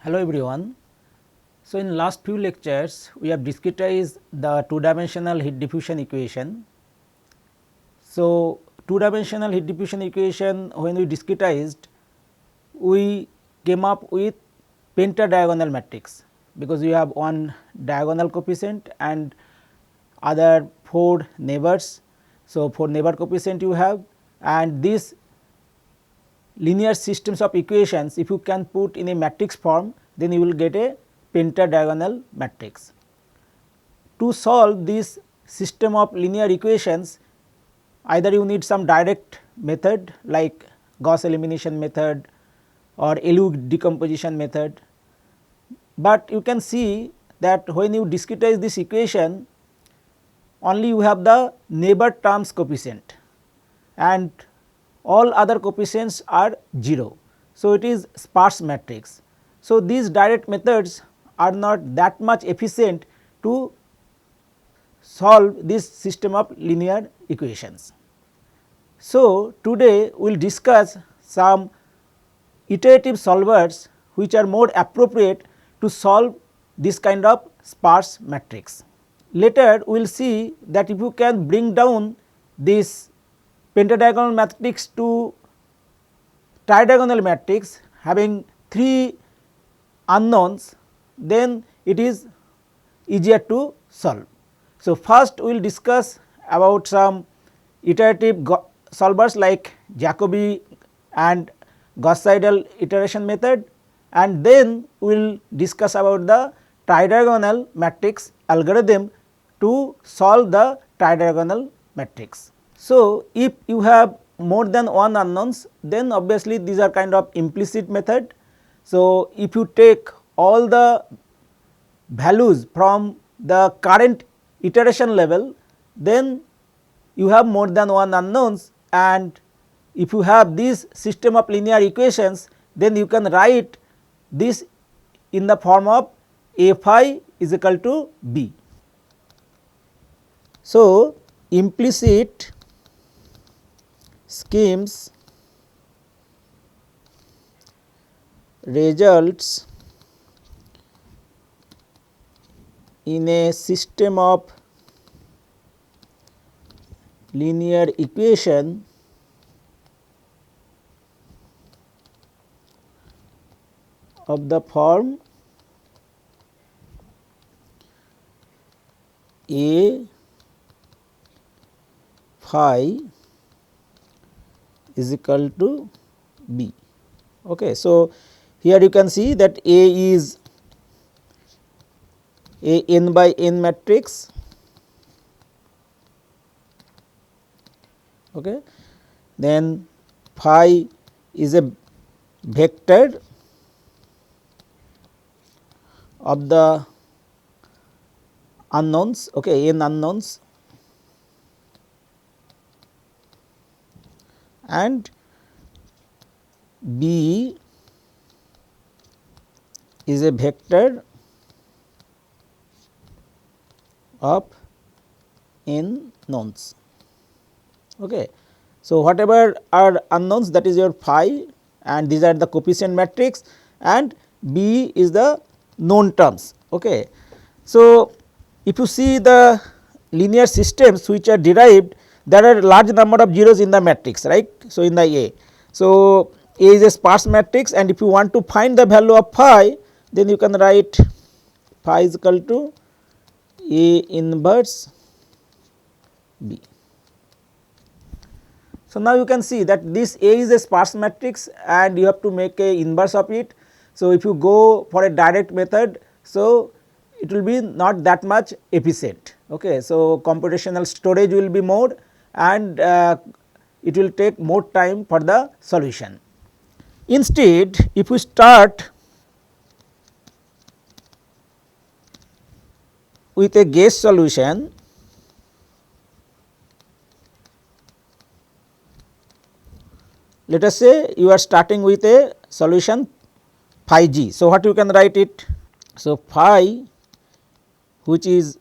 Hello everyone. So, in last few lectures we have discretized the two dimensional heat diffusion equation. So, two dimensional heat diffusion equation, when we discretized, we came up with pentadiagonal matrix, because we have one diagonal coefficient and other 4 neighbors. So, 4 neighbor coefficient you have, and these linear systems of equations, if you can put in a matrix form, then you will get a pentadiagonal matrix. To solve this system of linear equations, either you need some direct method like Gauss elimination method or LU decomposition method, but you can see that when you discretize this equation, only you have the neighbor terms coefficient and all other coefficients are 0. So, it is sparse matrix. So, these direct methods are not that much efficient to solve this system of linear equations. So, today we will discuss some iterative solvers which are more appropriate to solve this kind of sparse matrix. Later we will see that if you can bring down this pentadiagonal matrix to tridiagonal matrix having 3 unknowns, then it is easier to solve. So, first we will discuss about some iterative solvers like Jacobi and Gauss-Seidel iteration method, and then we will discuss about the tridiagonal matrix algorithm to solve the tridiagonal matrix. So, if you have more than one unknowns, then obviously these are kind of implicit method. So, if you take all the values from the current iteration level, then you have more than one unknowns, and if you have this system of linear equations, then you can write this in the form of A phi is equal to B. So, implicit schemes results in a system of linear equation of the form A phi is equal to B. Okay. So, here you can see that A is a n by n matrix, okay. Then phi is a vector of the unknowns, okay, n unknowns, and B is a vector of n knowns. Okay. So, whatever are unknowns, that is your phi, and these are the coefficient matrix, and B is the known terms. Okay. So, if you see the linear systems which are derived, there are large number of zeros in the matrix, right. So, in the A. So, A is a sparse matrix, and if you want to find the value of phi, then you can write phi is equal to A inverse B. So, now you can see that this A is a sparse matrix and you have to make a inverse of it. So, if you go for a direct method, so it will be not that much efficient. Okay. So, computational storage will be more, and it will take more time for the solution. Instead, if we start with a guess solution, let us say you are starting with a solution phi g. So, what you can write it? So, phi which is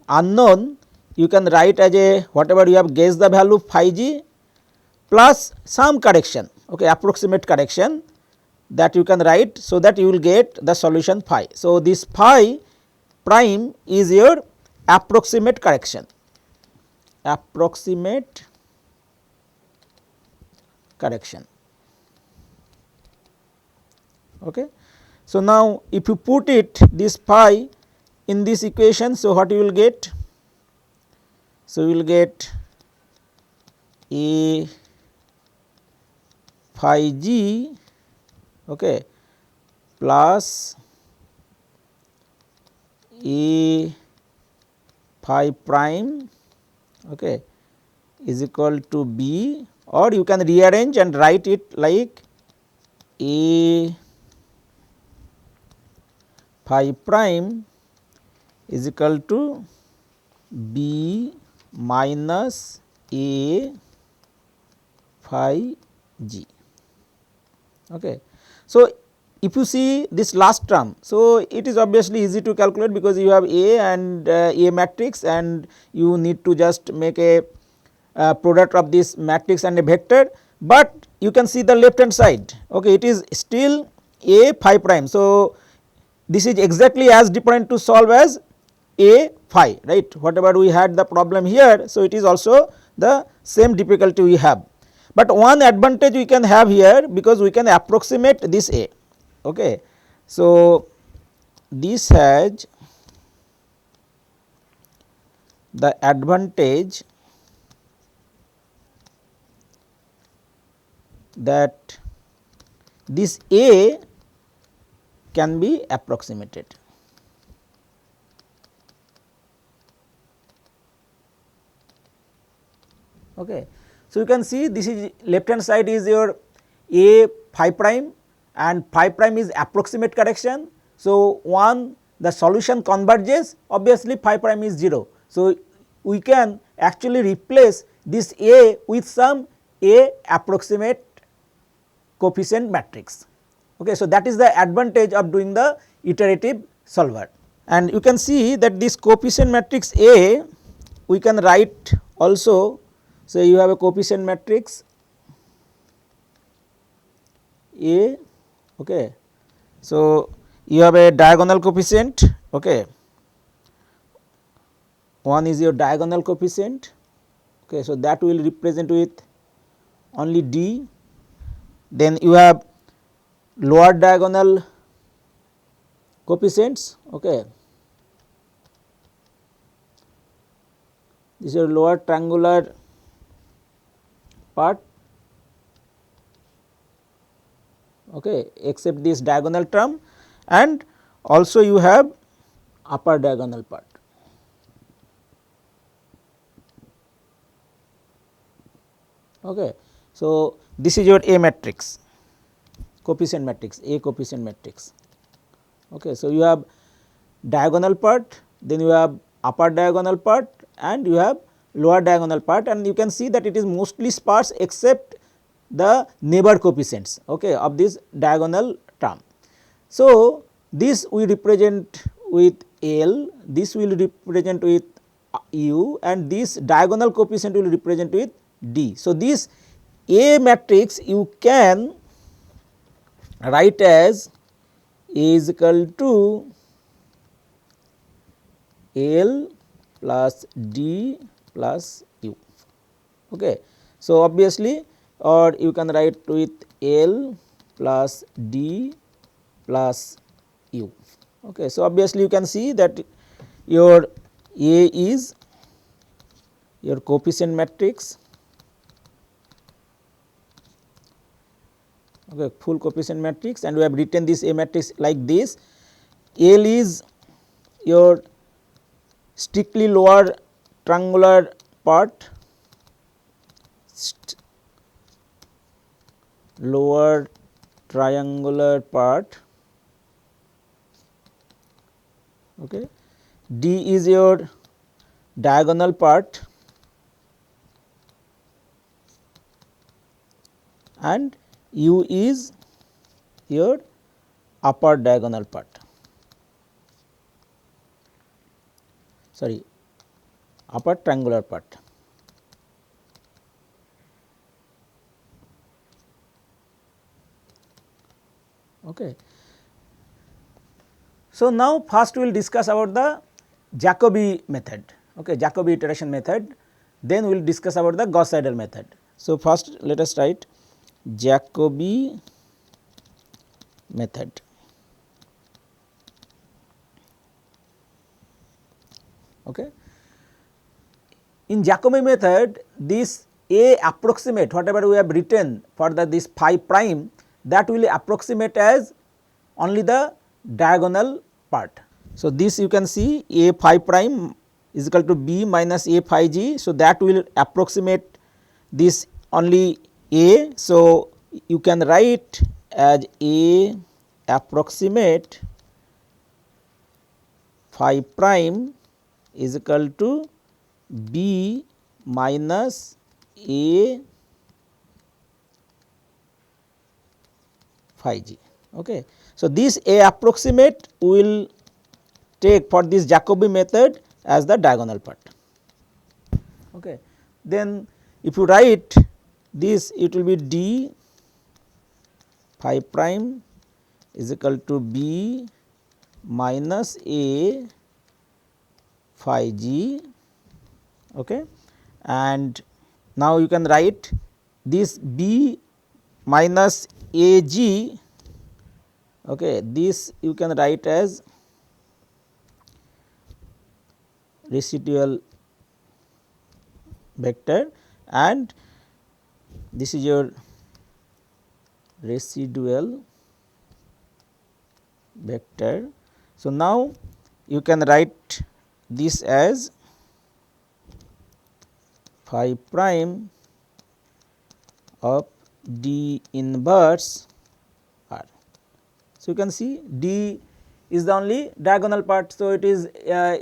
unknown, you can write as a whatever you have guessed the value phi g plus some correction, okay, approximate correction, that you can write, so that you will get the solution phi. So, this phi prime is your approximate correction, approximate correction. Okay. So, now if you put it this phi in this equation, so what you will get? So, you will get A phi g, okay, plus A phi prime, okay, is equal to B, or you can rearrange and write it like A phi prime is equal to B minus A phi g. Okay. So, if you see this last term, so it is obviously easy to calculate, because you have A and A matrix, and you need to just make a product of this matrix and a vector, but you can see the left hand side, okay, it is still A phi prime. So, this is exactly as different to solve as A phi, right, whatever we had the problem here. So, it is also the same difficulty we have, but one advantage we can have here, because we can approximate this A. Okay. So, this has the advantage that this A can be approximated. Okay. So, you can see this is left hand side is your A phi prime, and phi prime is approximate correction. So, one the solution converges, obviously phi prime is 0. So, we can actually replace this A with some A approximate coefficient matrix. Okay. So, that is the advantage of doing the iterative solver, and you can see that this coefficient matrix A we can write also. So, you have a coefficient matrix A, okay. So, you have a diagonal coefficient, okay. One is your diagonal coefficient, okay. So, that will represent with only D. Then you have lower diagonal coefficients, okay. This is your lower triangular part, okay, except this diagonal term, and also you have upper diagonal part. Okay. So, this is your A matrix, coefficient matrix, A coefficient matrix. Okay. So, you have diagonal part, then you have upper diagonal part, and you have lower diagonal part, and you can see that it is mostly sparse except the neighbor coefficients, okay, of this diagonal term. So, this we represent with L, this will represent with U, and this diagonal coefficient will represent with D. So, this A matrix you can write as A is equal to L plus D plus U. Okay. So, obviously, or you can write with L plus D plus U. Okay. So, obviously, you can see that your A is your coefficient matrix, okay, full coefficient matrix, and we have written this A matrix like this. L is your strictly lower triangular part, lower triangular part, okay. D is your diagonal part, and U is your upper diagonal part, sorry, upper triangular part. Okay. So, now first we will discuss about the Jacobi method, okay, Jacobi iteration method, then we will discuss about the Gauss-Seidel method. So, first let us write Jacobi method. Okay. In Jacobi method, this A approximate whatever we have written for the this phi prime, that will approximate as only the diagonal part. So, this you can see A phi prime is equal to B minus A phi g. So, that will approximate this only A. So, you can write as A approximate phi prime is equal to B minus A phi g. Okay. So, this A approximate will take for this Jacobi method as the diagonal part. Okay. Then if you write this, it will be D phi prime is equal to B minus A phi g. Okay. And now you can write this B minus A g, okay, this you can write as residual vector, and this is your residual vector. So, now you can write this as phi prime of D inverse R. So, you can see D is the only diagonal part. So, it is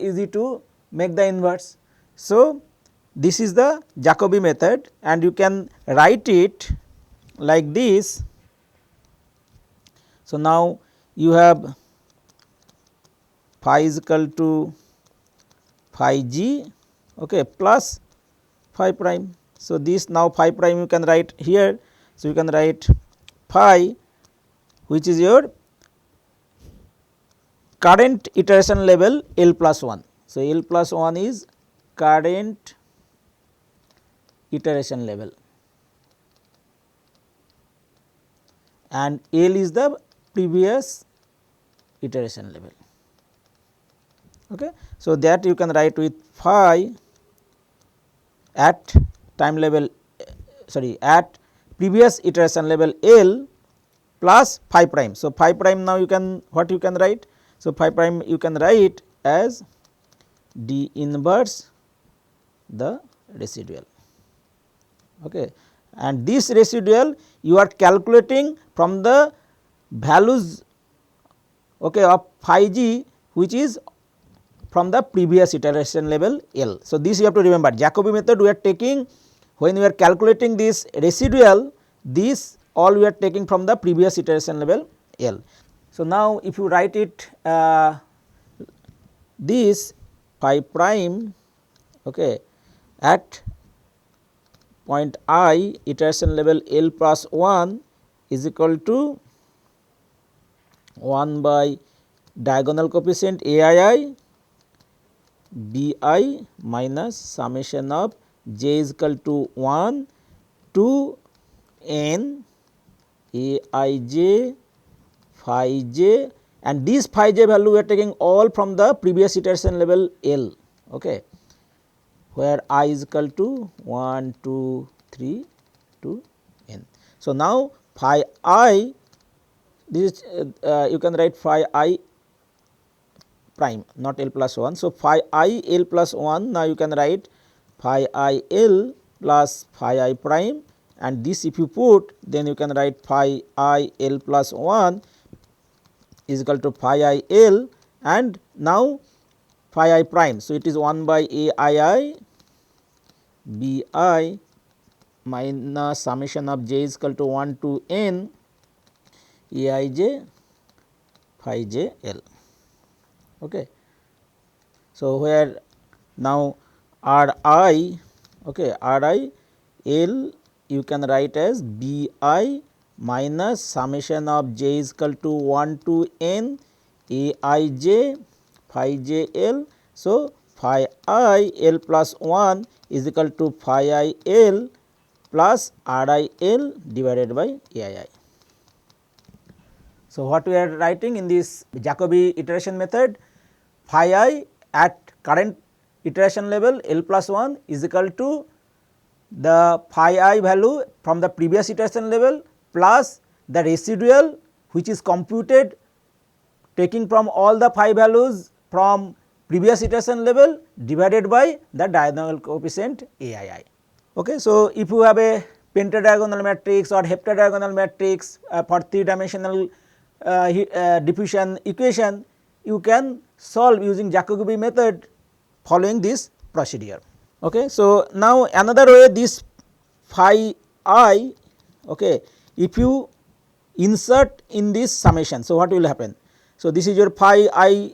easy to make the inverse. So, this is the Jacobi method, and you can write it like this. So, now you have phi is equal to phi g, okay, plus phi prime. So, this now phi prime you can write here. So, you can write phi, which is your current iteration level L plus 1. So, L plus 1 is current iteration level, and L is the previous iteration level. Okay. So, that you can write with phi at time level at previous iteration level L plus phi prime. So, phi prime now you can what you can write. So, phi prime you can write as D inverse the residual, okay. And this residual you are calculating from the values, okay, of phi g, which is from the previous iteration level L. So, this you have to remember, Jacobi method we are taking when we are calculating this residual, this all we are taking from the previous iteration level L. So, now if you write it this phi prime, okay, at point I iteration level L plus 1 is equal to 1 by diagonal coefficient aii bi minus summation of j is equal to 1 to n aij phi j, and this phi j value we are taking all from the previous iteration level L, okay, where I is equal to 1, 2, 3 to n. So, now phi I, this you can write phi I prime, not L plus 1. So, phi I L plus 1, now you can write phi I L plus phi I prime, and this if you put, then you can write phi I L plus 1 is equal to phi I L, and now phi I prime. So, it is 1 by a I I b I minus summation of j is equal to 1 to n a I j phi j L. Okay. So, where now R I, okay, R I L you can write as b I minus summation of j is equal to 1 to n a I j phi j l. So, phi I l plus 1 is equal to phi I l plus r I l divided by a I. So, what we are writing in this Jacobi iteration method, phi I at current iteration level L plus 1 is equal to the phi I value from the previous iteration level plus the residual which is computed taking from all the phi values from previous iteration level divided by the diagonal coefficient AII. Okay. So, if you have a pentadiagonal matrix or heptadiagonal matrix for 3 dimensional diffusion equation, you can solve using Jacobi method following this procedure. Okay. So, now another way this phi I, okay, if you insert in this summation. So, what will happen? So, this is your phi I.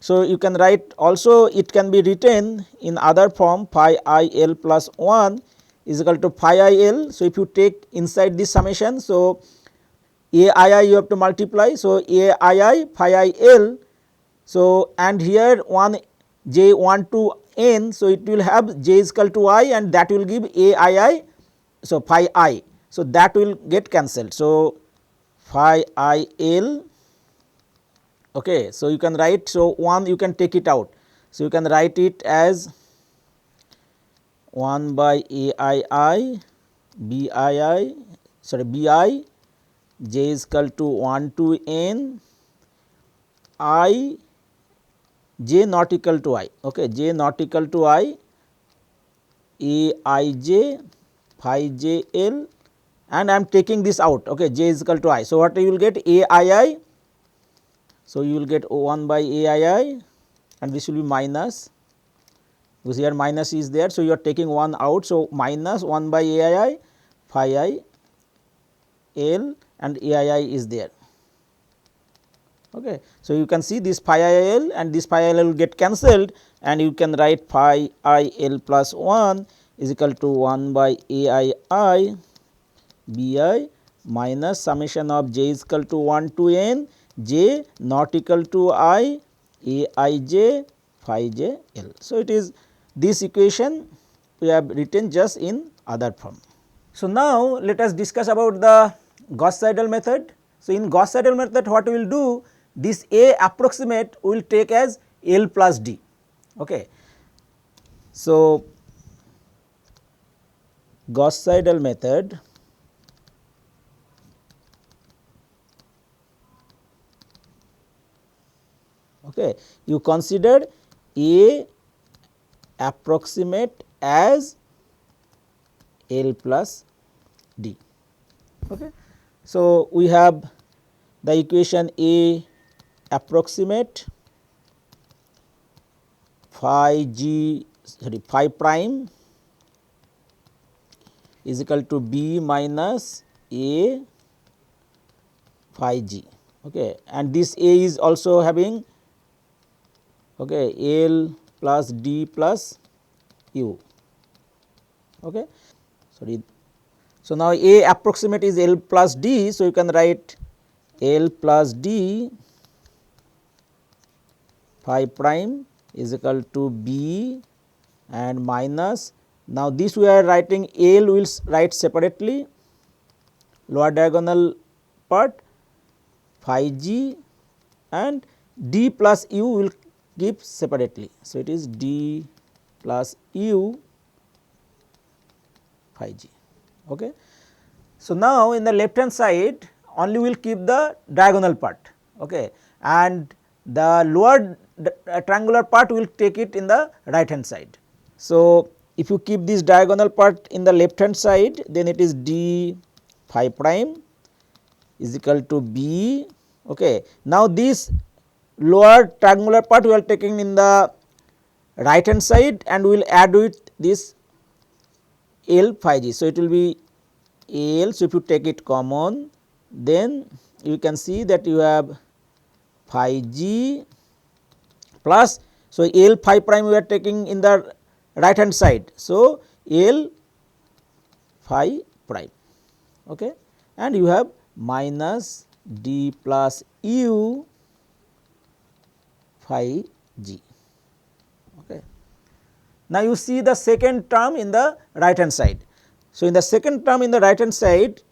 So, you can write also it can be written in other form phi I L plus 1 is equal to phi I L. So, if you take inside this summation. So, a I you have to multiply. So, a I phi I L. So, and here 1 j 1 to n. So, it will have j is equal to I and that will give a I. So, phi I. So, that will get cancelled. So, phi I L. Okay. So, you can write. So, 1 you can take it out. So, you can write it as 1 by a I b I sorry b I j is equal to 1 to n I j not equal to I, okay, j not equal to I a I j phi j l and I am taking this out, okay, j is equal to I. So, what you will get a I. So, you will get 1 by a I and this will be minus, because here minus is there. So, you are taking 1 out. So, minus 1 by a I phi I l and a I is there. Okay. So, you can see this phi I l and this phi I l will get cancelled and you can write phi I l plus 1 is equal to 1 by a I b I minus summation of j is equal to 1 to n j not equal to I a I j phi j l. So, it is this equation we have written just in other form. So, now let us discuss about the Gauss-Seidel method. So, in Gauss-Seidel method what we will do, this A approximate we will take as L plus D. Okay. So, Gauss-Seidel method okay, you consider A approximate as L plus D. Okay. So, we have the equation A approximate phi g sorry phi prime is equal to B minus A phi g, okay, and this A is also having okay, L plus D plus U. Okay. Sorry. So, now A approximate is L plus D. So, you can write L plus D phi prime is equal to B and minus. Now, this we are writing L will write separately, lower diagonal part phi g and D plus U will keep separately. So, it is D plus U phi g. Okay. So, now in the left hand side only we will keep the diagonal part, okay, and the lower triangular part we will take it in the right hand side. So, if you keep this diagonal part in the left hand side, then it is D phi prime is equal to B. Okay. Now, this lower triangular part we are taking in the right hand side and we will add with this L phi g. So, it will be L. So, if you take it common, then you can see that you have phi g plus. So, L phi prime we are taking in the right hand side. So, L phi prime, okay, and you have minus d plus u phi g. Okay. Now, you see the second term in the right hand side. So, in the second term in the right hand side,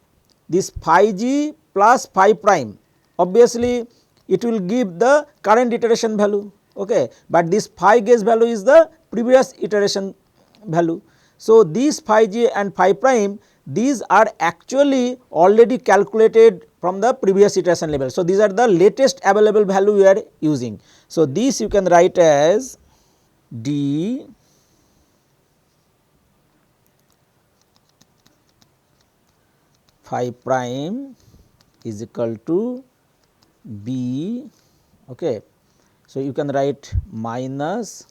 this phi g plus phi prime, obviously it will give the current iteration value, okay, but this phi gauge value is the previous iteration value. So, these phi g and phi prime, these are actually already calculated from the previous iteration level. So, these are the latest available value we are using. So, this you can write as d phi prime is equal to b, okay. So, you can write minus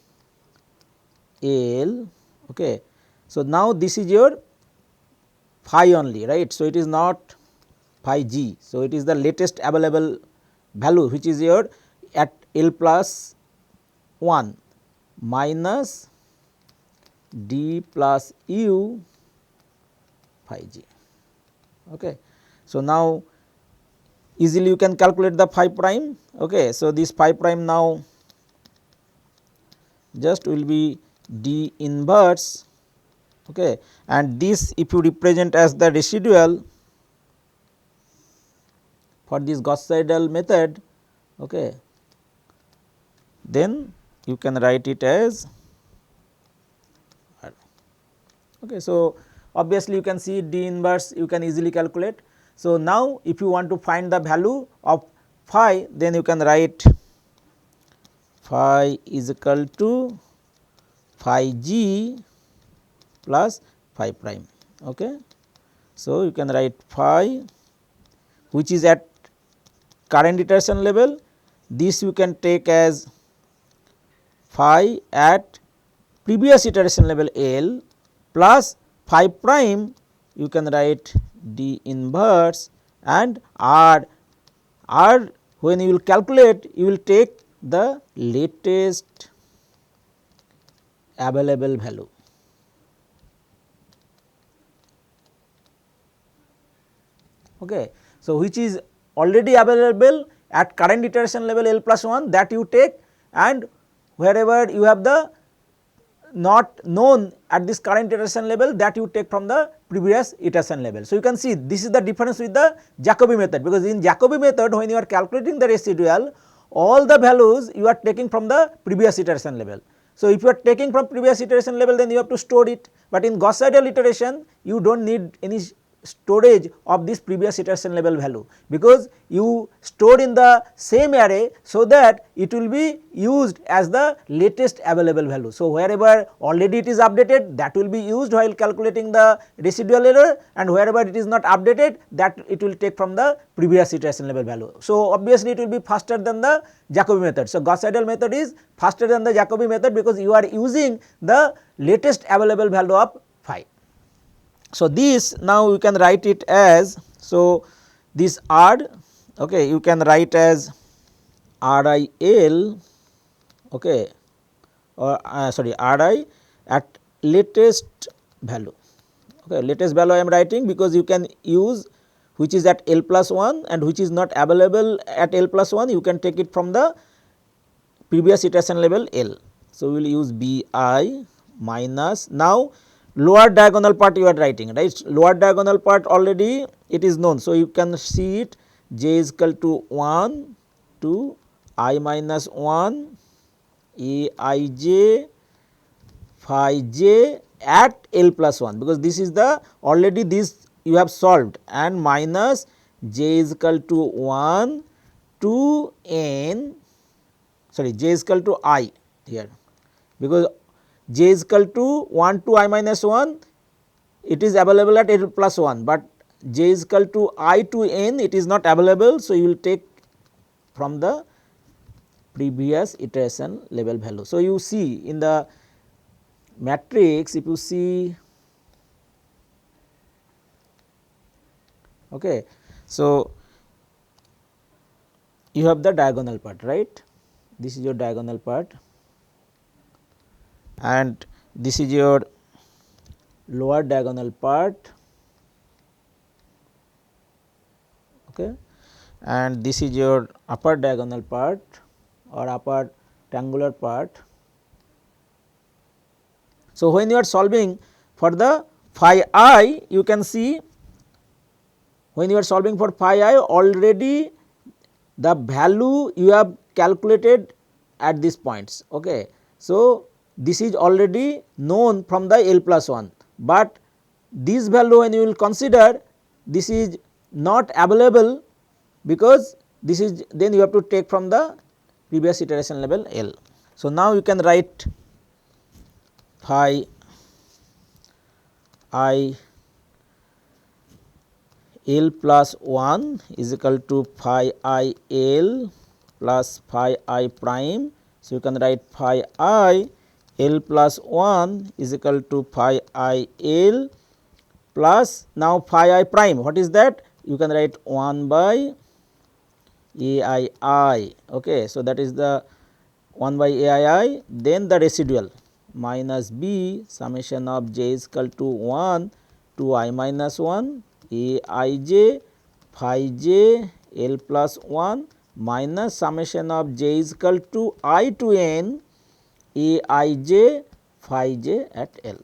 L, okay. So, now this is your phi only, right. So, it is not phi g. So, it is the latest available value which is your at L plus 1 minus d plus u phi g, okay. So, now easily you can calculate the phi prime, okay. So, this phi prime now just will be d inverse, okay, and this if you represent as the residual for this Gauss-Seidel method, okay, then you can write it as, okay. So, obviously you can see d inverse you can easily calculate. So, now if you want to find the value of phi, then you can write phi is equal to phi g plus phi prime, okay. So, you can write phi which is at current iteration level, this you can take as phi at previous iteration level L plus phi prime you can write d inverse and r when you will calculate you will take the latest available value. Okay. So, which is already available at current iteration level L plus 1, that you take, and wherever you have the not known at this current iteration level, that you take from the previous iteration level. So, you can see this is the difference with the Jacobi method, because in Jacobi method when you are calculating the residual, all the values you are taking from the previous iteration level. So, if you are taking from previous iteration level, then you have to store it, but in Gauss-Seidel iteration you do not need any storage of this previous iteration level value, because you store in the same array, so that it will be used as the latest available value. So, wherever already it is updated, that will be used while calculating the residual error, and wherever it is not updated, that it will take from the previous iteration level value. So, obviously it will be faster than the Jacobi method. So, Gauss-Seidel method is faster than the Jacobi method, because you are using the latest available value of phi. So, this now you can write it as, so this R, okay, you can write as RIL, okay, or sorry, RI at latest value, okay, latest value I am writing, because you can use which is at L plus 1 and which is not available at L plus 1, you can take it from the previous iteration level L. So, we will use BI minus, now lower diagonal part you are writing, right, lower diagonal part already it is known. So, you can see it j is equal to 1 to I minus 1 a I j phi j at L plus 1, because this is the already this you have solved, and minus j is equal to 1 to n, sorry, j is equal to I here, because j is equal to 1 to I minus 1, it is available at L plus 1, but j is equal to I to n, it is not available. So, you will take from the previous iteration level value. So, you see in the matrix, if you see, okay. So, you have the diagonal part, right, this is your diagonal part, and this is your lower diagonal part, okay, and this is your upper diagonal part or upper triangular part. So, when you are solving for the phi I, you can see when you are solving for phi I, already the value you have calculated at these points. Okay. So, this is already known from the L plus 1, but this value when you will consider, this is not available, because this is then you have to take from the previous iteration level L. So, now you can write phi I L plus 1 is equal to phi I L plus phi I prime. So, you can write phi I L plus 1 is equal to phi I L plus now phi I prime. What is that? You can write 1 by A I I. Okay. So, that is the 1 by A I I, then the residual minus B summation of j is equal to 1 to I minus 1 A I j phi j L plus 1 minus summation of j is equal to I to n A I j phi j at L.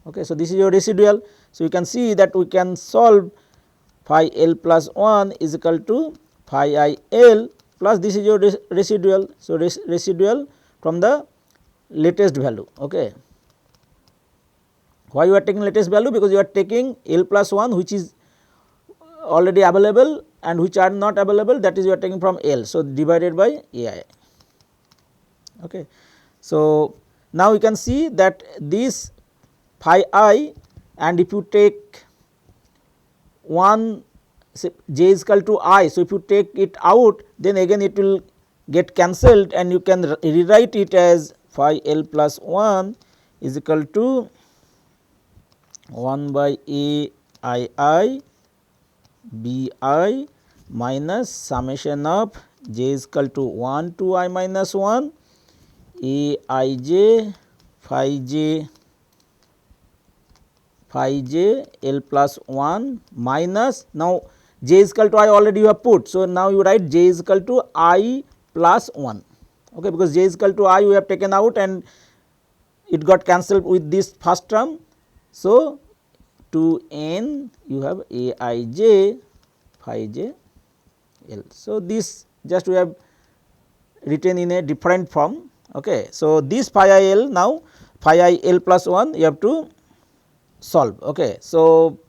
Okay. So, this is your residual. So, you can see that we can solve phi L plus 1 is equal to phi I L plus this is your residual. So, residual from the latest value. Okay. Why you are taking latest value? Because you are taking L plus 1 which is already available and which are not available, that is you are taking from L. So, divided by A I. Okay. So, now you can see that this phi I, and if you take 1 j is equal to I. So, if you take it out, then again it will get cancelled and you can rewrite it as phi L plus 1 is equal to 1 by A I B I minus summation of j is equal to 1 to I minus 1 A I j phi j L plus 1 minus, now j is equal to I already you have put. So, now you write j is equal to I plus 1, okay, because j is equal to I we have taken out and it got cancelled with this first term. So, to n you have A I j phi j L. So, this just we have written in a different form. Okay. So, this phi I L, now phi I L plus 1 you have to solve. Okay. So,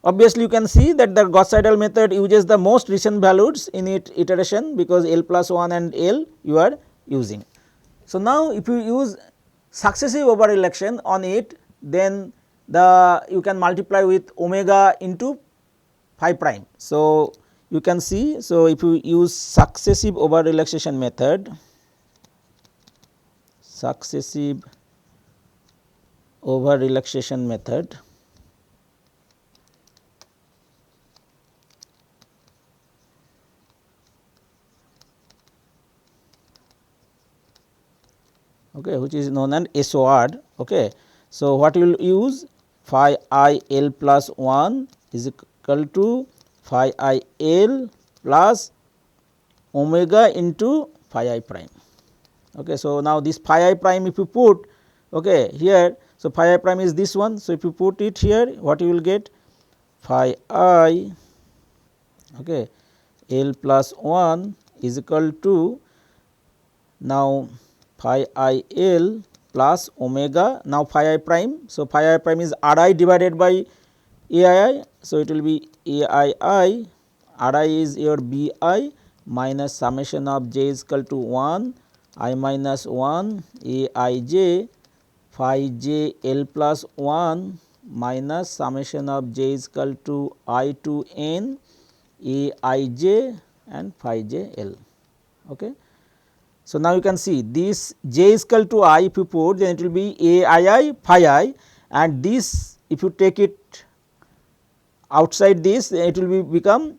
obviously, you can see that the Gauss-Seidel method uses the most recent values in iteration, because L plus 1 and L you are using. So, now if you use successive over election on it, then you can multiply with omega into phi prime. So, you can see, so if you use successive over relaxation method, okay, which is known as SOR. Okay. So, what you will use? Phi I L plus 1 is equal to phi I L plus omega into phi I prime. Okay. So, now this phi I prime if you put, okay, here, so phi I prime is this one. So, if you put it here, what you will get? Phi I, okay, L plus 1 is equal to, now phi I L plus omega, now phi I prime. So, phi I prime is R I divided by A I. So, it will be A I, R I is your B I minus summation of j is equal to 1 I minus 1 A I j phi j L plus 1 minus summation of j is equal to I to n A I j and phi j L. Okay. So, now you can see this j is equal to I, if you put, then it will be A I phi I, and this if you take it outside this, it will become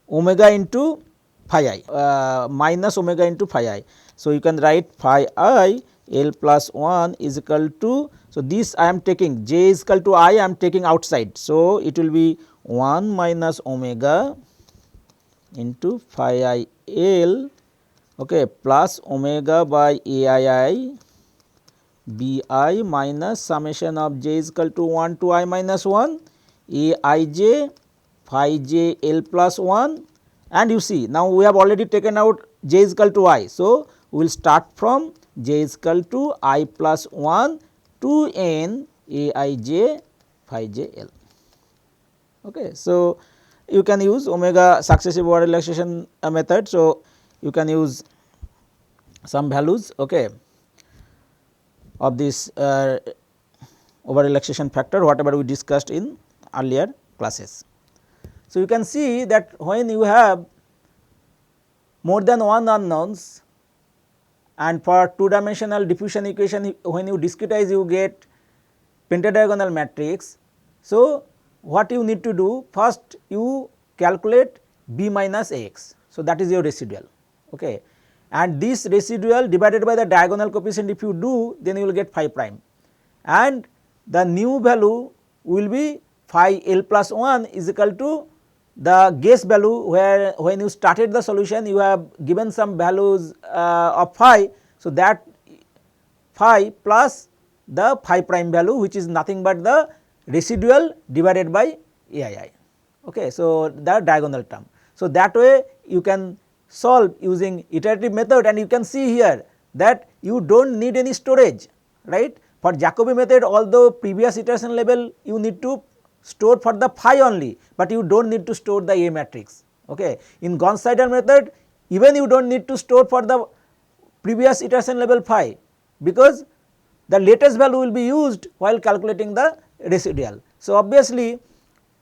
omega into phi I, minus omega into phi I. So, you can write phi I L plus 1 is equal to, so this I am taking j is equal to I am taking outside. So, it will be 1 minus omega into phi I L, okay, plus omega by A I B I minus summation of j is equal to 1 to I minus 1 A I j phi j L plus 1, and you see now we have already taken out j is equal to I. So, we will start from j is equal to I plus 1 to n A I j phi j L. Okay. So, you can use omega successive over relaxation method. So, you can use some values, okay, of this over relaxation factor whatever we discussed in earlier classes. So, you can see that when you have more than one unknowns and for two dimensional diffusion equation when you discretize you get pentadiagonal matrix. So, what you need to do, first you calculate b minus x. So, that is your residual, okay, and this residual divided by the diagonal coefficient if you do, then you will get phi prime, and the new value will be phi L plus 1 is equal to the guess value, where when you started the solution you have given some values of phi. So, that phi plus the phi prime value which is nothing but the residual divided by AII. Okay. So, the diagonal term. So, that way you can solve using iterative method, and you can see here that you do not need any storage, right. For Jacobi method, although previous iteration level you need to store for the phi only, but you do not need to store the A matrix. Okay. In Gonse-Seidel method, even you do not need to store for the previous iteration level phi, because the latest value will be used while calculating the residual. So, obviously,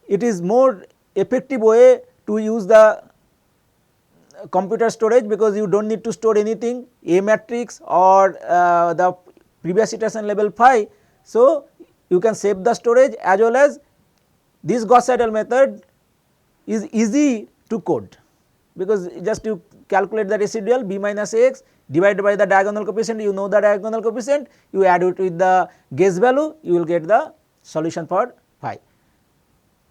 it is more effective way to use the computer storage, because you do not need to store anything A matrix or the previous iteration level phi. So, you can save the storage, as well as this Gauss-Seidel method is easy to code, because just you calculate the residual b minus x divided by the diagonal coefficient, you know the diagonal coefficient, you add it with the guess value, you will get the solution for phi.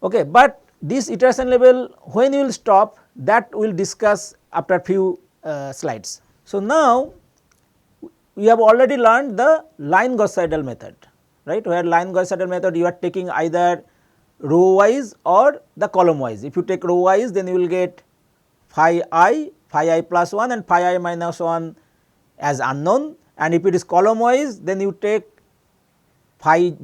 Okay. But this iteration level when you will stop, that we will discuss after few slides. So, now we have already learned the line Gauss-Seidel method, right, where line Gauss-Seidel method you are taking either row wise or the column wise. If you take row wise, then you will get phi I plus 1 and phi I minus 1 as unknown, and if it is column wise, then you take phi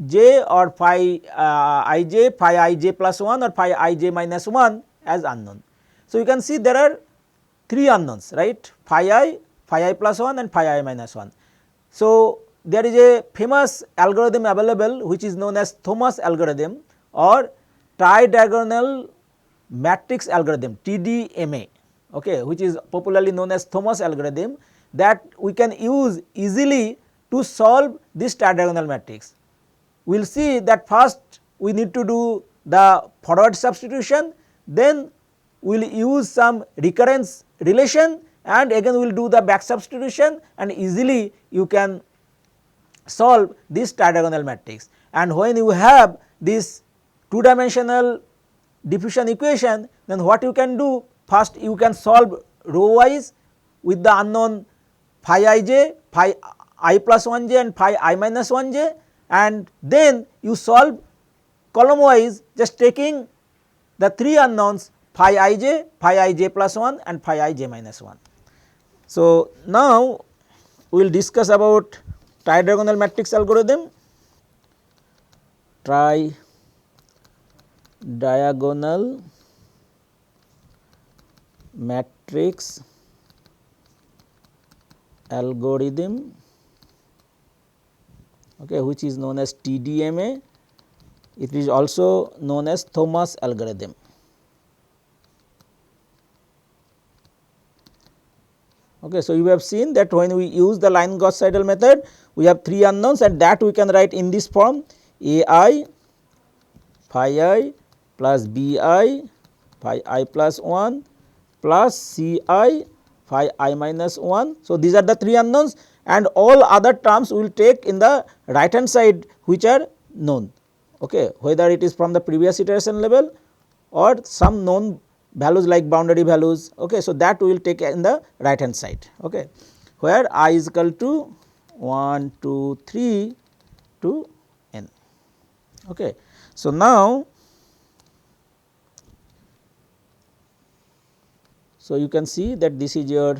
j or phi ij, phi ij plus 1 or phi ij minus 1 as unknown. So, you can see there are 3 unknowns, right, phi I plus 1 and phi I minus 1. So, there is a famous algorithm available which is known as Thomas algorithm or tridiagonal matrix algorithm, TDMA, okay, which is popularly known as Thomas algorithm, that we can use easily to solve this tridiagonal matrix. We will see that first we need to do the forward substitution, then we will use some recurrence relation, and again we will do the back substitution, and easily you can solve this tridiagonal matrix. And when you have this two dimensional diffusion equation, then what you can do, first you can solve row wise with the unknown phi ij, phi I plus 1 j and phi I minus 1 j, and then you solve column wise just taking the 3 unknowns phi ij plus 1 and phi ij minus 1. So, now we will discuss about tridiagonal matrix algorithm. Tridiagonal matrix algorithm, okay, which is known as TDMA. It is also known as Thomas algorithm. Okay, so, you have seen that when we use the line Gauss-Seidel method, we have 3 unknowns, and that we can write in this form: AI phi I plus BI phi I plus 1 plus CI phi I minus 1. So, these are the 3 unknowns, and all other terms we will take in the right hand side which are known, okay, whether it is from the previous iteration level or some known values like boundary values. Okay. So, that we will take in the right hand side, okay, where I is equal to 1, 2, 3 to n. Okay. So, now you can see that this is your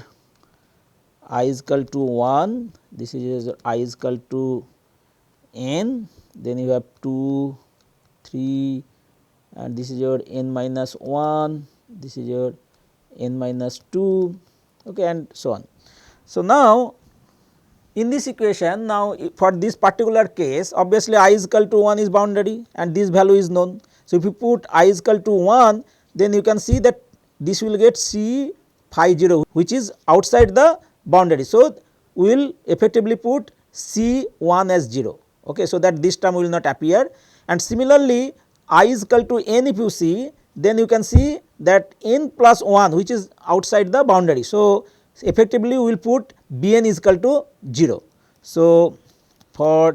I is equal to 1, this is your I is equal to n, then you have 2, 3 and this is your n minus 1, this is your n minus 2, okay, and so on. So, now in this equation, now for this particular case obviously I is equal to 1 is boundary and this value is known. So, if you put I is equal to 1, then you can see that this will get C phi 0 which is outside the boundary. So, we will effectively put C 1 as 0, okay, so that this term will not appear, and similarly I is equal to n if you see, then you can see that n plus 1 which is outside the boundary. So, effectively we will put Bn is equal to 0. So, for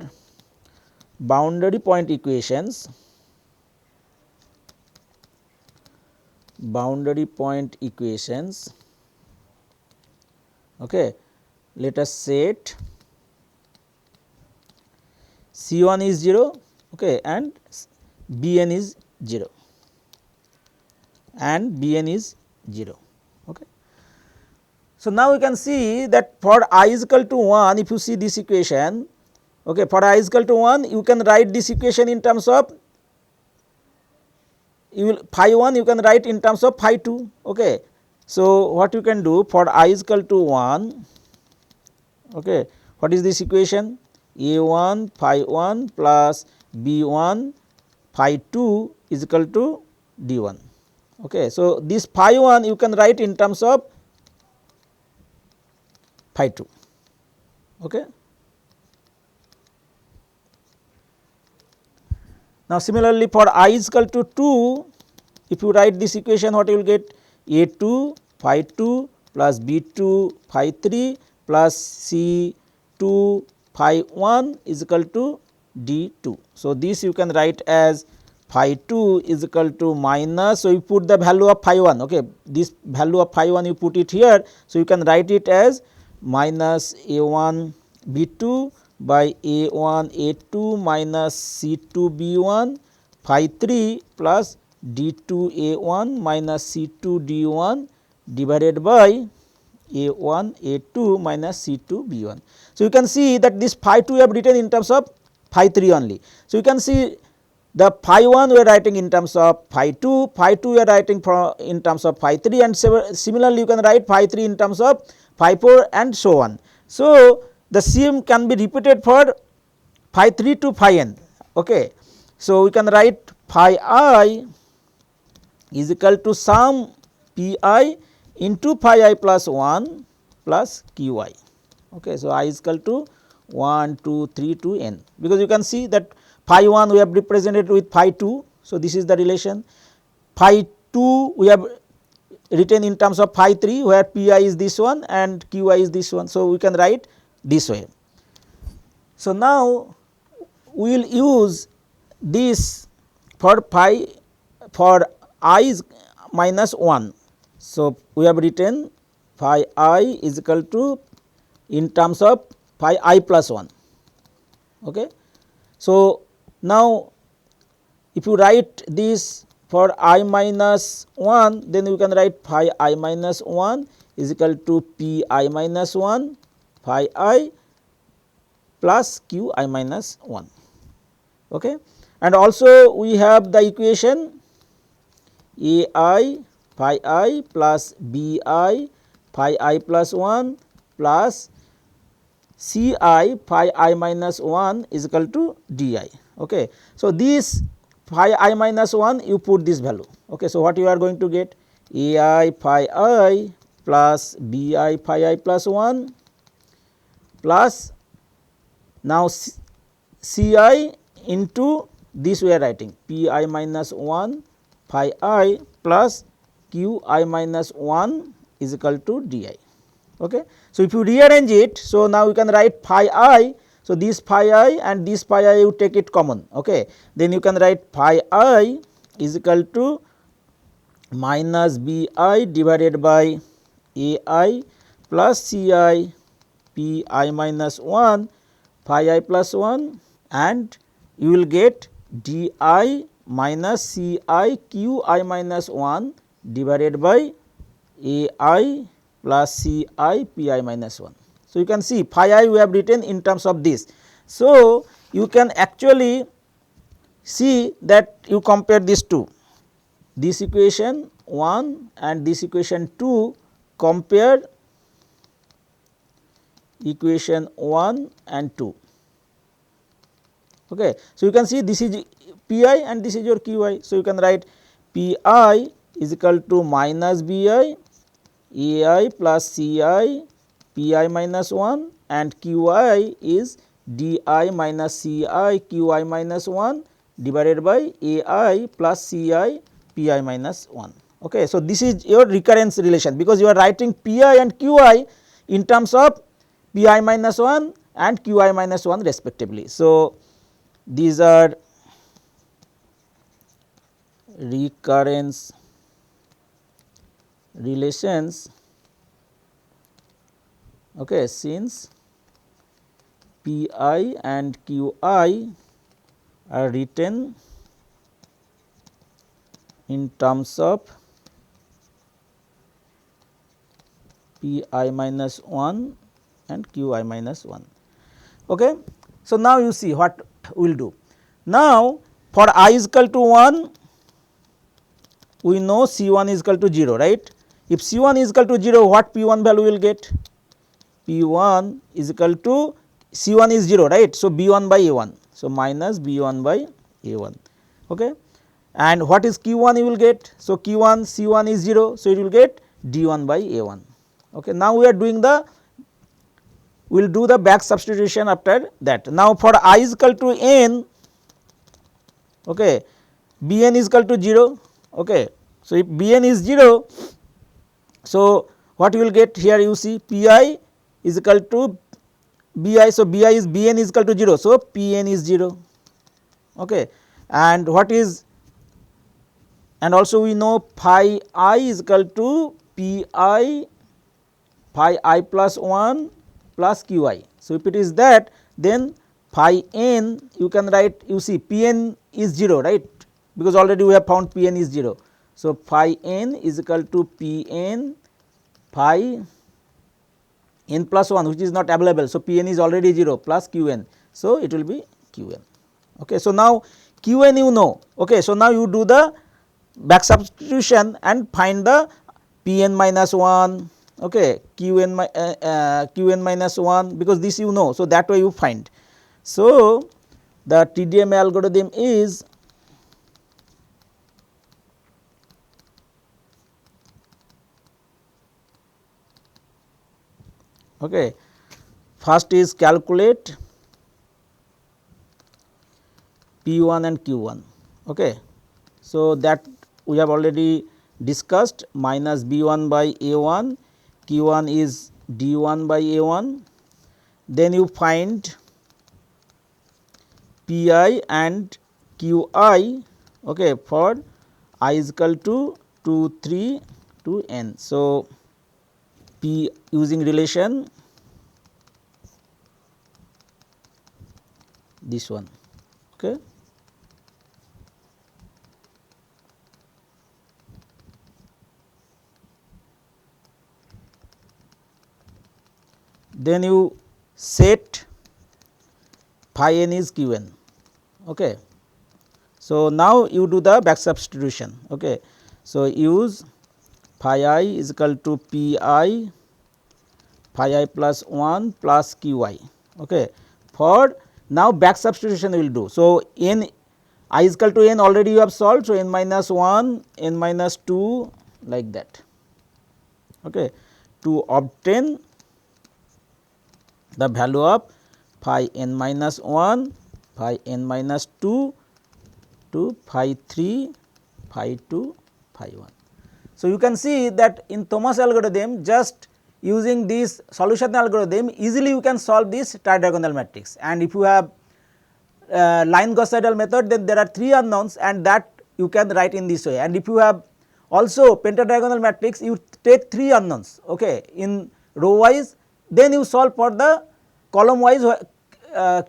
boundary point equations, okay, let us set C1 is 0, okay, and Bn is 0 and Bn is 0. Okay. So, now we can see that for I is equal to 1, if you see this equation, okay, for I is equal to 1 you can write this equation in terms of phi 1 you can write in terms of phi 2. Okay. So, what you can do for I is equal to 1, okay, what is this equation? A1 phi 1 plus B1 phi 2 is equal to D1. Okay. So, this phi 1 you can write in terms of phi 2. Okay. Now, similarly for I is equal to 2, if you write this equation, what you will get? A2 phi 2 plus B2 phi 3 plus C2 phi 1 is equal to D2. So, this you can write as phi 2 is equal to minus, so you put the value of phi 1, okay, this value of phi 1 you put it here. So, you can write it as minus A1 B2 by A1 A2 minus C2 B1 phi 3 plus D2 A1 minus C2 D1 divided by A1 A2 minus C2 B1. So, you can see that this phi 2 we have written in terms of phi 3 only. So, you can see the phi 1 we are writing in terms of phi 2, phi 2 we are writing in terms of phi 3, and similarly you can write phi 3 in terms of phi 4 and so on. So, the same can be repeated for phi 3 to phi n. Okay. So, we can write phi I is equal to sum P I into phi I plus 1 plus Q I. Okay. So, I is equal to 1, 2, 3 to n, because you can see that phi 1 we have represented with phi 2. So, this is the relation. Phi 2 we have written in terms of phi 3, where P I is this one and Q I is this one. So, we can write this way. So, now we will use this for phi for I is minus 1. So, we have written phi I is equal to in terms of phi I plus 1. Okay. So, now if you write this for I minus 1, then you can write phi I minus 1 is equal to P I minus 1 phi I plus Q I minus 1. Okay. And also we have the equation A I phi I plus B I phi I plus 1 plus C I phi I minus 1 is equal to D I. Okay. So, this phi I minus 1 you put this value. Okay. So, what you are going to get? A I phi I plus B I phi I plus 1 plus now C I into this we are writing P I minus 1 phi I plus Q I minus 1 is equal to D I. Okay. So, if you rearrange it, so now you can write phi I. So, this phi I and this phi I you take it common. Okay. Then you can write phi I is equal to minus b I divided by a I plus c I p I minus 1 phi I plus 1, and you will get d I minus c I q I minus 1 divided by a I plus c I p I minus 1. So, you can see phi I we have written in terms of this. So, you can actually see that you compare these two, this equation 1 and this equation 2, compare equation 1 and 2. Okay. So, you can see this is p I and this is your q I. So, you can write p I is equal to minus b I a I plus c I p I minus 1, and q I is d I minus c I q I minus 1 divided by a I plus c I p I minus 1. Okay. So, this is your recurrence relation, because you are writing p I and q I in terms of p I minus 1 and q I minus 1 respectively. So, these are recurrence relations, okay, since p I and q I are written in terms of p I minus 1 and q I minus 1. Okay. So, now you see what we will do. Now, for I is equal to 1, we know C 1 is equal to 0, right. If C 1 is equal to 0, what P 1 value will get? P 1 is equal to C 1 is 0, right. So, B 1 by A 1. So, minus B 1 by A 1. Okay. And what is Q 1 you will get? So, Q 1 C 1 is 0. So, it will get D 1 by A 1. Okay. Now, we are doing the, we will do the back substitution after that. Now, for I is equal to n, okay, B n is equal to 0. Okay. So, if B n is 0, so what you will get here, you see P I is equal to B I. So, B I is B n is equal to 0. So, P n is 0. Okay. And what is, and also we know phi I is equal to P I phi I plus 1 plus Q I. So, if it is that, then phi n you can write, you see P n is 0, right, because already we have found P n is 0. So, phi n is equal to P n phi n plus 1, which is not available. So, P n is already 0 plus Q n. So, it will be Q n. Okay. So, now Q n you know. Okay. So, now you do the back substitution and find the P n minus 1, okay, Q n minus 1, because this you know. So, that way you find. So, the TDMA algorithm is okay. First is calculate P 1 and Q 1. Okay. So, that we have already discussed, minus B 1 by A 1, Q 1 is D 1 by A 1. Then you find P I and Q I, okay, for I is equal to 2, 3 to n. So, P using relation this one. Okay. Then you set phi n is Q n. Okay. So, now you do the back substitution. Okay. So, use phi I is equal to P I phi I plus 1 plus Q I. Okay. For now back substitution we will do. So, n I is equal to n already you have solved. So, n minus 1, n minus 2, like that, okay, to obtain the value of phi n minus 1, phi n minus 2 to phi 3, phi 2, phi 1. So, you can see that in Thomas algorithm, just using this solution algorithm, easily you can solve this tridiagonal matrix. And if you have line Gauss Seidel method, then there are 3 unknowns, and that you can write in this way. And if you have Also pentadiagonal matrix you take 3 unknowns, okay, in row wise, then you solve for the column wise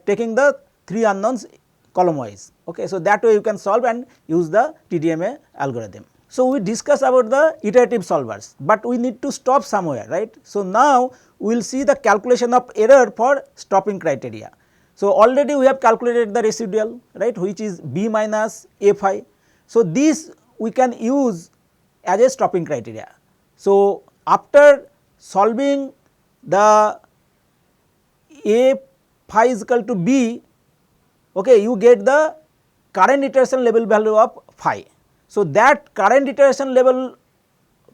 taking the 3 unknowns column wise. Okay. So, that way you can solve and use the TDMA algorithm. So, we discuss about the iterative solvers, but we need to stop somewhere, right. So, now we will see the calculation of error for stopping criteria. So, already we have calculated the residual, right, which is b minus a phi. So, this we can use as a stopping criteria. So, after solving the a phi is equal to b, okay, you get the current iteration level value of phi. So, that current iteration level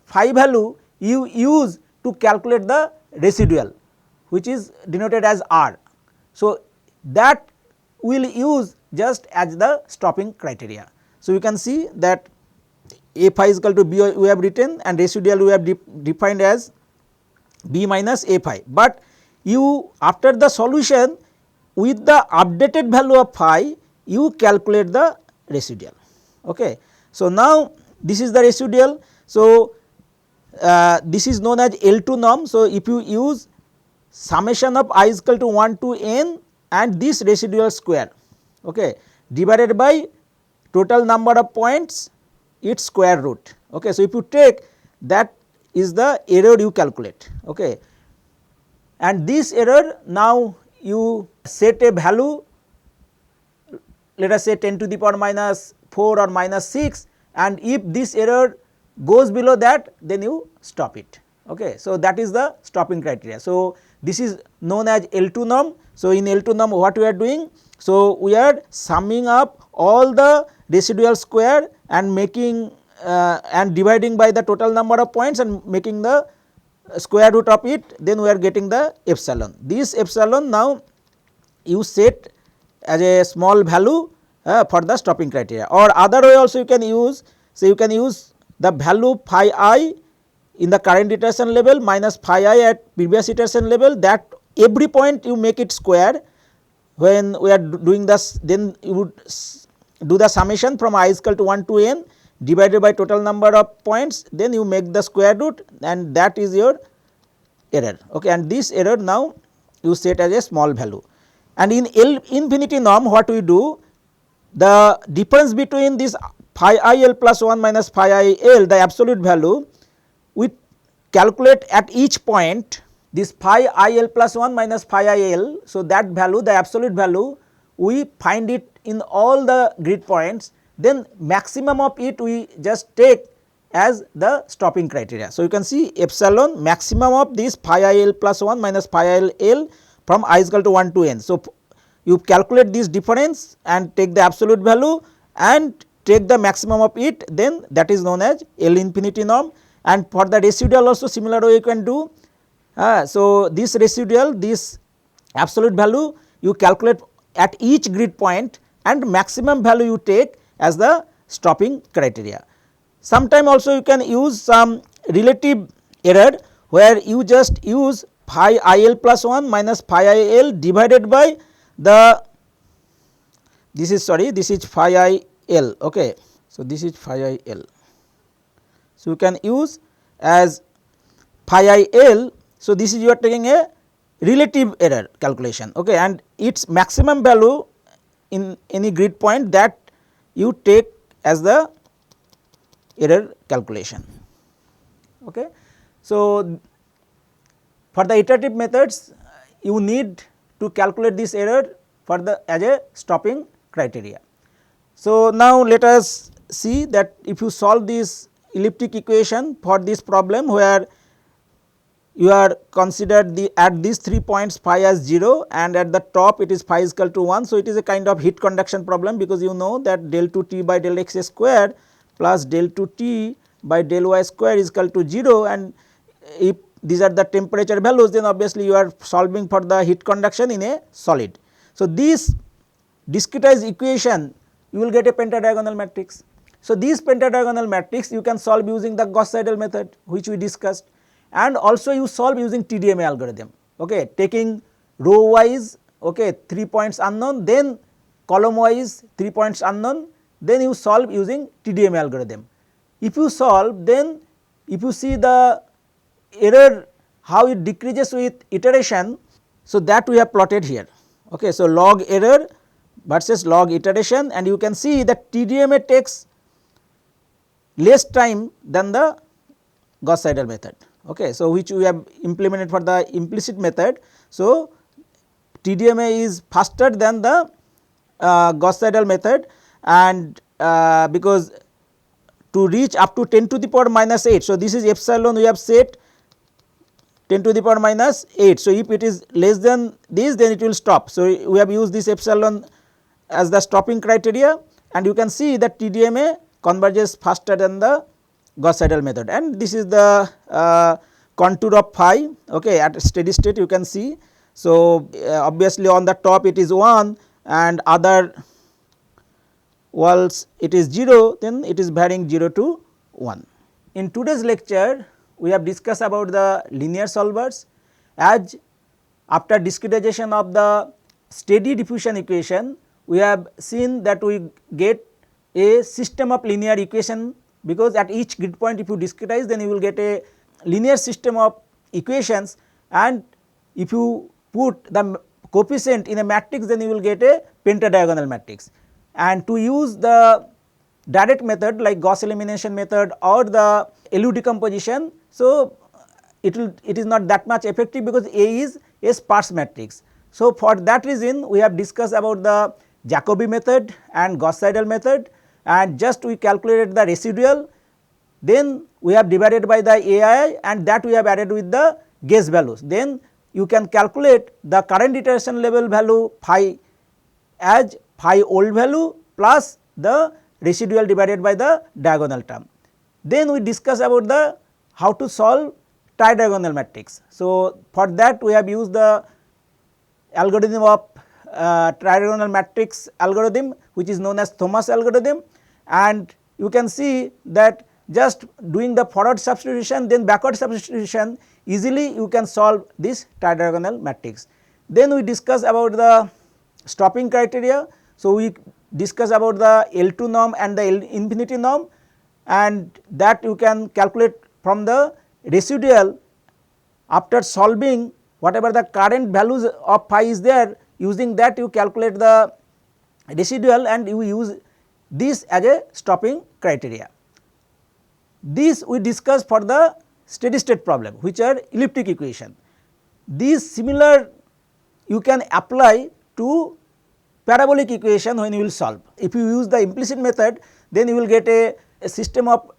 phi value you use to calculate the residual, which is denoted as r. So, that we will use just as the stopping criteria. So, you can see that a phi is equal to b we have written and residual we have defined as b minus a phi, but you after the solution with the updated value of phi you calculate the residual. Okay. So, now this is the residual. So, this is known as L2 norm. So, if you use summation of I is equal to 1 to n and this residual square, okay, divided by total number of points its square root. Okay. So, if you take that is the error you calculate, okay, and this error now you set a value, let us say 10 to the power minus 4 or minus 6, and if this error goes below that then you stop it. Okay. So, that is the stopping criteria. So, this is known as L2 norm. So, in L2 norm what we are doing? So, we are summing up all the residual square and making and dividing by the total number of points and making the square root of it, then we are getting the epsilon. This epsilon now you set as a small value for the stopping criteria, or other way also you can use. So, you can use the value phi I in the current iteration level minus phi I at previous iteration level, that every point you make it square. When we are doing this, then you would do the summation from I is equal to 1 to n divided by total number of points, then you make the square root and that is your error. Okay. And this error now you set as a small value. And in L infinity norm what we do, the difference between this phi I L plus 1 minus phi I L, the absolute value, we calculate at each point this phi I L plus 1 minus phi I L. So, that value, the absolute value, we find it in all the grid points, then maximum of it we just take as the stopping criteria. So, you can see epsilon maximum of this phi I L plus 1 minus phi I L from I is equal to 1 to n. So, you calculate this difference and take the absolute value and take the maximum of it, then that is known as L infinity norm. And for the residual also similar way you can do. So, this residual, this absolute value you calculate at each grid point and maximum value you take as the stopping criteria. Sometime also you can use some relative error where you just use phi I L plus 1 minus phi I L divided by the, this is phi I L. Okay. So, this is phi I L. So, you can use as phi I L. So, this is you are taking a relative error calculation, okay, and its maximum value in any grid point that you take as the error calculation. Okay. So, for the iterative methods you need to calculate this error for the as a stopping criteria. So, now let us see that if you solve this elliptic equation for this problem where you are considered at these 3 points phi as 0 and at the top it is phi is equal to 1. So, it is a kind of heat conduction problem, because you know that del 2 T by del x square plus del 2 T by del y square is equal to 0, and if these are the temperature values, then obviously you are solving for the heat conduction in a solid. So, this discretized equation you will get a pentadiagonal matrix. So, this pentadiagonal matrix you can solve using the Gauss-Seidel method which we discussed, and also you solve using TDMA algorithm, okay, taking row wise, okay, 3 points unknown, then column wise 3 points unknown, then you solve using TDMA algorithm. if you solve, then if you see the error how it decreases with iteration, so that we have plotted here. Okay. So, log error versus log iteration, and you can see that TDMA takes less time than the Gauss Seidel method. Okay. So, which we have implemented for the implicit method. So, TDMA is faster than the Gauss Seidel method, and because to reach up to 10 to the power minus 8. So, this is epsilon we have set 10 to the power minus 8. So, if it is less than this, then it will stop. So, we have used this epsilon as the stopping criteria, and you can see that TDMA converges faster than the Gauss Seidel method, and this is the contour of phi. Okay, at steady state you can see. So, obviously on the top it is 1 and other walls it is 0, then it is varying 0 to 1. In today's lecture we have discussed about the linear solvers, as after discretization of the steady diffusion equation we have seen that we get a system of linear equation, because at each grid point if you discretize, then you will get a linear system of equations, and if you put the coefficient in a matrix, then you will get a pentadiagonal matrix. And to use the direct method like Gauss elimination method or the LU decomposition, so it is not that much effective, because A is a sparse matrix. So, for that reason we have discussed about the Jacobi method and Gauss Seidel method, and just we calculated the residual, then we have divided by the AI, and that we have added with the guess values. Then you can calculate the current iteration level value phi as phi old value plus the residual divided by the diagonal term. Then we discuss about the how to solve tridiagonal matrix. So, for that we have used the algorithm of tridiagonal matrix algorithm, which is known as Thomas algorithm, and you can see that just doing the forward substitution then backward substitution, easily you can solve this tridiagonal matrix. Then we discuss about the stopping criteria. So, we discuss about the L2 norm and the L infinity norm, and that you can calculate from the residual after solving whatever the current values of phi is there. Using that you calculate the residual, and you use this as a stopping criteria. This we discuss for the steady state problem, which are elliptic equation. These similar you can apply to parabolic equation when you will solve. If you use the implicit method, then you will get a system of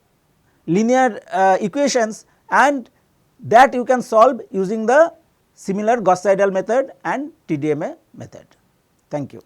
linear equations, and that you can solve using the similar Gauss Seidel method and TDMA method. Thank you.